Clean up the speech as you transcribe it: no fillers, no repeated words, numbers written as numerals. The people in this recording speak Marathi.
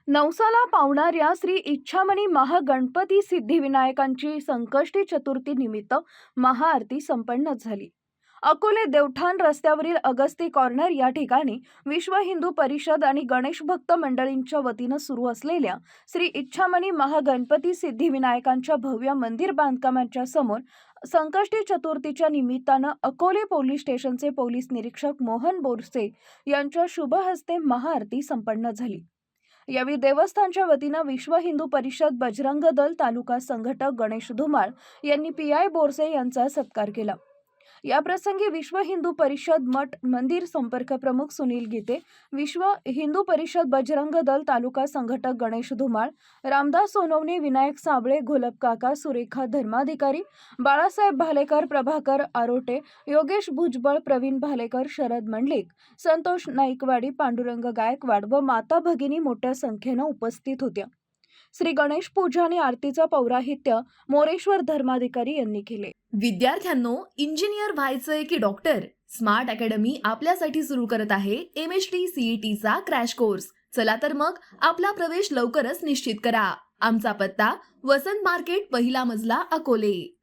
नवसाला पावणाऱ्या श्री इच्छामणी महागणपती सिद्धिविनायकांची संकष्टी चतुर्थी निमित्त महाआरती संपन्न झाली. अकोले देवठाण रस्त्यावरील अगस्ती कॉर्नर या ठिकाणी विश्व हिंदू परिषद आणि गणेश भक्त मंडळींच्या वतीनं सुरू असलेल्या श्री इच्छामणी महागणपती सिद्धिविनायकांच्या भव्य मंदिर बांधकामाच्या समोर संकष्टी चतुर्थीच्या निमित्तानं अकोले पोलीस स्टेशनचे पोलीस निरीक्षक मोहन बोरसे यांच्या शुभ हस्ते महाआरती संपन्न झाली. यावेळी देवस्थानच्या वतीनं विश्व हिंदू परिषद बजरंग दल तालुका संघटक गणेश धुमाळ यांनी पी.आय. बोरसे यांचा सत्कार केला. या प्रसंगी विश्व हिंदू परिषद मठ मंदिर संपर्क प्रमुख सुनील गीते, विश्व हिंदू परिषद बजरंग दल तालुका संघटक गणेश धुमाळ, रामदास सोनवणे, विनायक साबळे, घोलप काका, सुरेखा धर्माधिकारी, बाळासाहेब भालेकर, प्रभाकर आरोटे, योगेश भुजबळ, प्रवीण भालेकर, शरद मंडलिक, संतोष नाईकवाडी, पांडुरंग गायकवाड व माता भगिनी मोठ्या संख्येनं उपस्थित होत्या. श्री गणेश पूजा आणि आरतीचं पौराहित्य मोरेश्वर धर्माधिकारी यांनी केले. विद्यार्थ्यांनो, इंजिनियर व्हायचंय की डॉक्टर? स्मार्ट अकॅडमी आपल्यासाठी सुरू करत आहे MHT CET चा क्रॅश कोर्स. चला तर मग आपला प्रवेश लवकरच निश्चित करा. आमचा पत्ता वसंत मार्केट, पहिला मजला, अकोले.